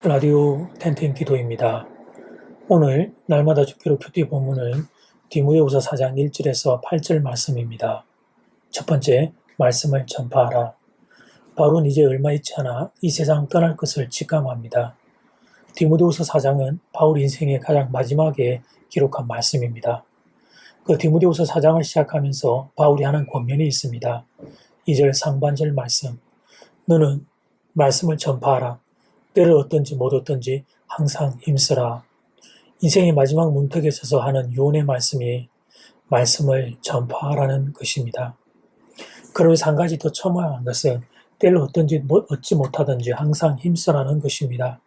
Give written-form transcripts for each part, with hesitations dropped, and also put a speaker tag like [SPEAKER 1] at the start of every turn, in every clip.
[SPEAKER 1] 라디오 텐텐 기도입니다. 오늘 날마다 주기로 큐티 본문은 디모데후서 4장 1절에서 8절 말씀입니다. 첫 번째, 말씀을 전파하라. 바울은 이제 얼마 있지 않아 이 세상 떠날 것을 직감합니다. 디모데후서 4장은 바울 인생의 가장 마지막에 기록한 말씀입니다. 그 디모데후서 4장을 시작하면서 바울이 하는 권면이 있습니다. 2절 상반절 말씀. 너는 말씀을 전파하라. 때를 어떤지 못 어떤지 항상 힘쓰라. 인생의 마지막 문턱에 서서 하는 유언의 말씀이 말씀을 전파하라는 것입니다. 그러면서 한 가지 더 첨언한 것은 때를 어떤지 얻지 못하든지 항상 힘쓰라는 것입니다.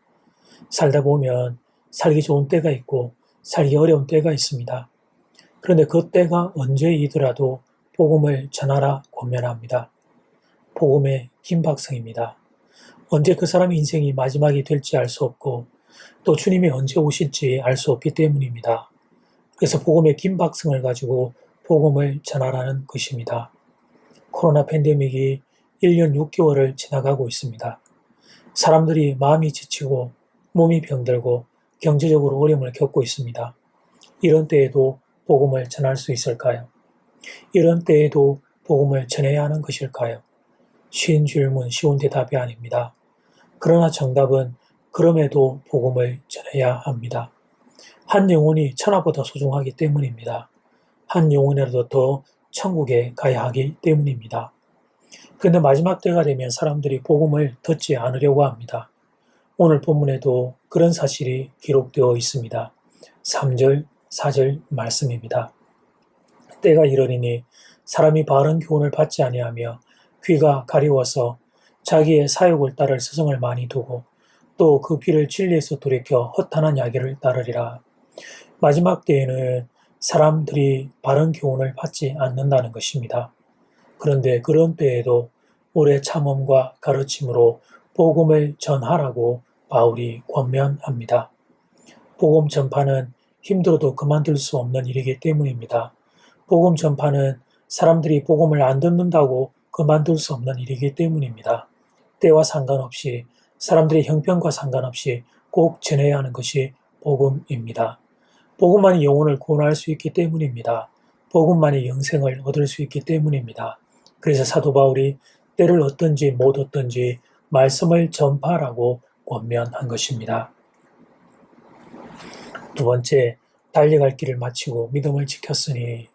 [SPEAKER 1] 살다 보면 살기 좋은 때가 있고 살기 어려운 때가 있습니다. 그런데 그 때가 언제이더라도 복음을 전하라 권면합니다. 복음의 김박성입니다. 언제 그 사람의 인생이 마지막이 될지 알 수 없고 또 주님이 언제 오실지 알 수 없기 때문입니다. 그래서 복음의 김박성을 가지고 복음을 전하라는 것입니다. 코로나 팬데믹이 1년 6개월을 지나가고 있습니다. 사람들이 마음이 지치고 몸이 병들고 경제적으로 어려움을 겪고 있습니다. 이런 때에도 복음을 전할 수 있을까요? 이런 때에도 복음을 전해야 하는 것일까요? 쉬운 질문, 쉬운 대답이 아닙니다. 그러나 정답은 그럼에도 복음을 전해야 합니다. 한 영혼이 천하보다 소중하기 때문입니다. 한 영혼이라도 더 천국에 가야 하기 때문입니다. 그런데 마지막 때가 되면 사람들이 복음을 듣지 않으려고 합니다. 오늘 본문에도 그런 사실이 기록되어 있습니다. 3절, 4절 말씀입니다. 때가 이르리니 사람이 바른 교훈을 받지 아니하며 귀가 가려워서 자기의 사욕을 따를 스승을 많이 두고 또 그 귀를 진리에서 돌이켜 허탄한 야기를 따르리라. 마지막 때에는 사람들이 바른 교훈을 받지 않는다는 것입니다. 그런데 그런 때에도 오래 참음과 가르침으로 복음을 전하라고 바울이 권면합니다. 복음 전파는 힘들어도 그만둘 수 없는 일이기 때문입니다. 복음 전파는 사람들이 복음을 안 듣는다고 그만둘 수 없는 일이기 때문입니다. 때와 상관없이 사람들의 형편과 상관없이 꼭 전해야 하는 것이 복음입니다. 복음만이 영혼을 구원할 수 있기 때문입니다. 복음만이 영생을 얻을 수 있기 때문입니다. 그래서 사도 바울이 때를 얻든지 못 얻든지 말씀을 전파하라고 권면한 것입니다. 두 번째, 달려갈 길을 마치고 믿음을 지켰으니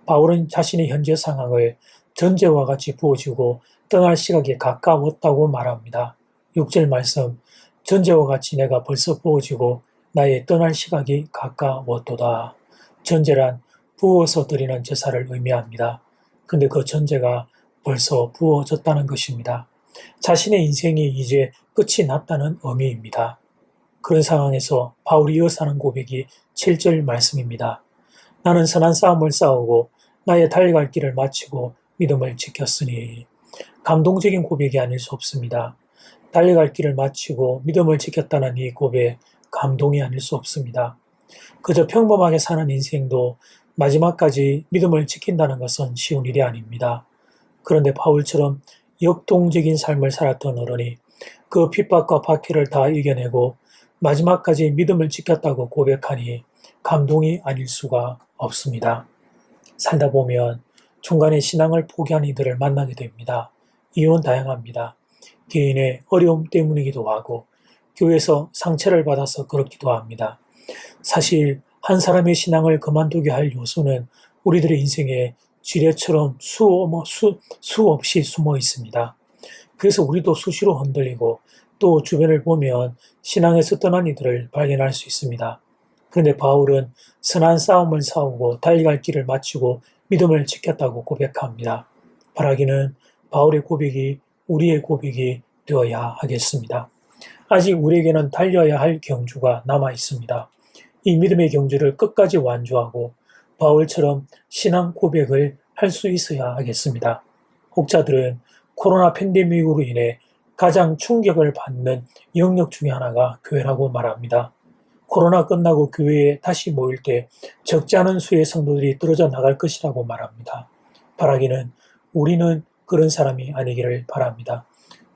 [SPEAKER 1] 바울은 자신의 현재 상황을 전제와 같이 부어지고 떠날 시각이 가까웠다고 말합니다. 6절 말씀, 전제와 같이 내가 벌써 부어지고 나의 떠날 시각이 가까웠도다. 전제란 부어서 드리는 제사를 의미합니다. 근데 그 전제가 벌써 부어졌다는 것입니다. 자신의 인생이 이제 끝이 났다는 의미입니다. 그런 상황에서 바울이 이어서 하는 고백이 7절 말씀입니다. 나는 선한 싸움을 싸우고 나의 달려갈 길을 마치고 믿음을 지켰으니. 감동적인 고백이 아닐 수 없습니다. 달려갈 길을 마치고 믿음을 지켰다는 이 고백, 감동이 아닐 수 없습니다. 그저 평범하게 사는 인생도 마지막까지 믿음을 지킨다는 것은 쉬운 일이 아닙니다. 그런데 바울처럼 역동적인 삶을 살았던 어른이 그 핍박과 박해를 다 이겨내고 마지막까지 믿음을 지켰다고 고백하니 감동이 아닐 수가 없습니다. 살다 보면 중간에 신앙을 포기한 이들을 만나게 됩니다. 이유는 다양합니다. 개인의 어려움 때문이기도 하고 교회에서 상처를 받아서 그렇기도 합니다. 사실 한 사람의 신앙을 그만두게 할 요소는 우리들의 인생에 지뢰처럼 수없이 숨어 있습니다. 그래서 우리도 수시로 흔들리고 또 주변을 보면 신앙에서 떠난 이들을 발견할 수 있습니다. 그런데 바울은 선한 싸움을 싸우고 달려갈 길을 마치고 믿음을 지켰다고 고백합니다. 바라기는 바울의 고백이 우리의 고백이 되어야 하겠습니다. 아직 우리에게는 달려야 할 경주가 남아 있습니다. 이 믿음의 경주를 끝까지 완주하고 바울처럼 신앙 고백을 할 수 있어야 하겠습니다. 혹자들은 코로나 팬데믹으로 인해 가장 충격을 받는 영역 중에 하나가 교회라고 말합니다. 코로나 끝나고 교회에 다시 모일 때 적지 않은 수의 성도들이 떨어져 나갈 것이라고 말합니다. 바라기는 우리는 그런 사람이 아니기를 바랍니다.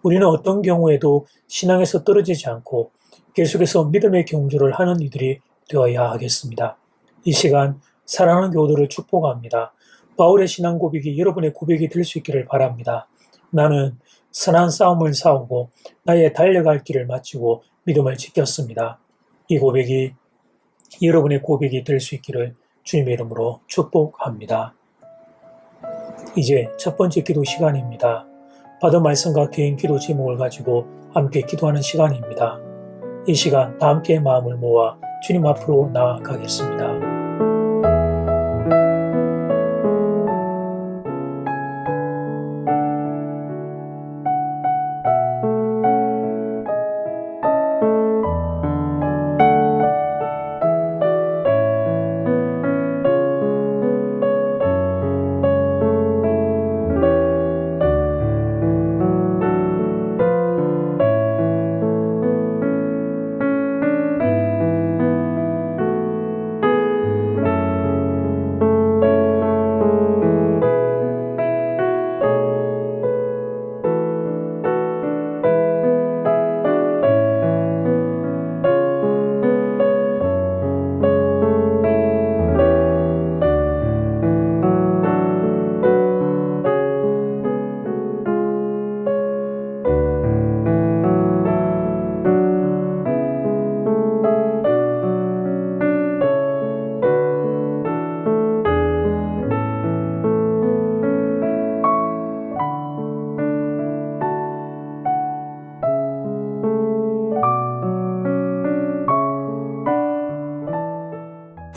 [SPEAKER 1] 우리는 어떤 경우에도 신앙에서 떨어지지 않고 계속해서 믿음의 경주를 하는 이들이 되어야 하겠습니다. 이 시간 사랑하는 교우들을 축복합니다. 바울의 신앙 고백이 여러분의 고백이 될 수 있기를 바랍니다. 나는 선한 싸움을 싸우고 나의 달려갈 길을 마치고 믿음을 지켰습니다. 이 고백이 여러분의 고백이 될 수 있기를 주님의 이름으로 축복합니다. 이제 첫 번째 기도 시간입니다. 받은 말씀과 개인 기도 제목을 가지고 함께 기도하는 시간입니다. 이 시간 다 함께 마음을 모아 주님 앞으로 나아가겠습니다.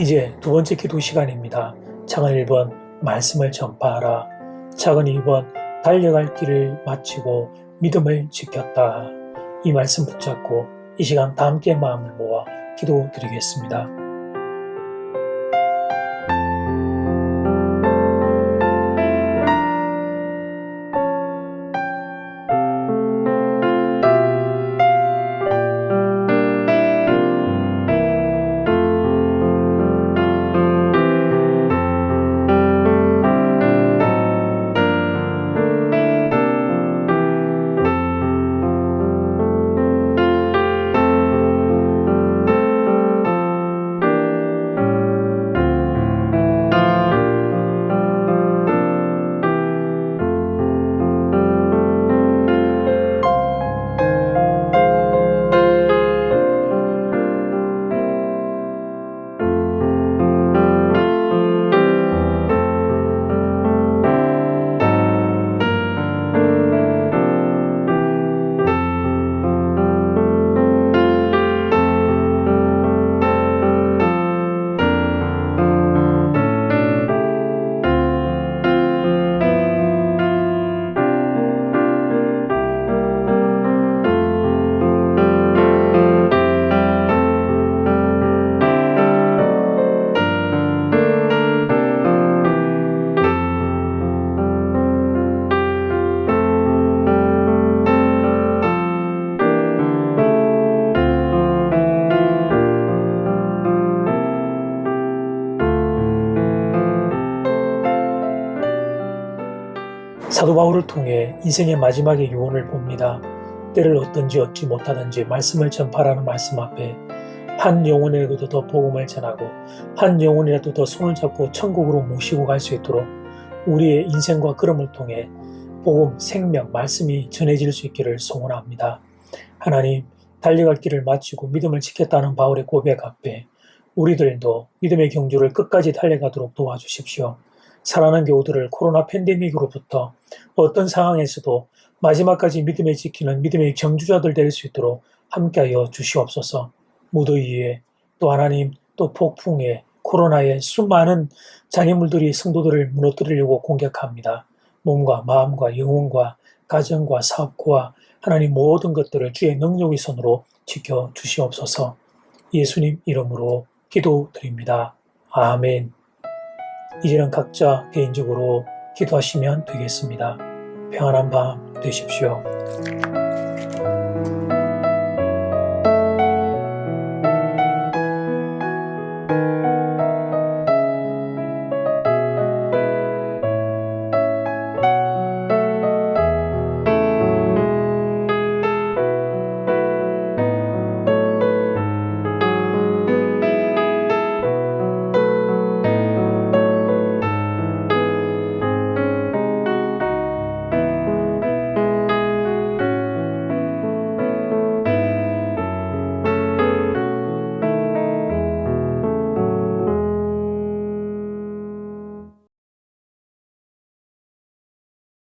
[SPEAKER 1] 이제 두 번째 기도 시간입니다. 작은 1번 말씀을 전파하라. 작은 2번 달려갈 길을 마치고 믿음을 지켰다. 이 말씀 붙잡고 이 시간 다 함께 마음을 모아 기도드리겠습니다. 사도 바울을 통해 인생의 마지막의 유언을 봅니다. 때를 얻든지 얻지 못하든지 말씀을 전파라는 말씀 앞에 한 영혼에게도 더 복음을 전하고 한 영혼이라도 더 손을 잡고 천국으로 모시고 갈 수 있도록 우리의 인생과 걸음을 통해 복음, 생명, 말씀이 전해질 수 있기를 소원합니다. 하나님, 달려갈 길을 마치고 믿음을 지켰다는 바울의 고백 앞에 우리들도 믿음의 경주를 끝까지 달려가도록 도와주십시오. 사랑하는 교우들을 코로나 팬데믹으로부터 어떤 상황에서도 마지막까지 믿음에 지키는 믿음의 경주자들 될 수 있도록 함께하여 주시옵소서. 무더위에 또 하나님 또 폭풍에 코로나에 수많은 장애물들이 성도들을 무너뜨리려고 공격합니다. 몸과 마음과 영혼과 가정과 사업과 하나님 모든 것들을 주의 능력의 손으로 지켜주시옵소서. 예수님 이름으로 기도드립니다. 아멘. 이제는 각자 개인적으로 기도하시면 되겠습니다. 평안한 밤 되십시오.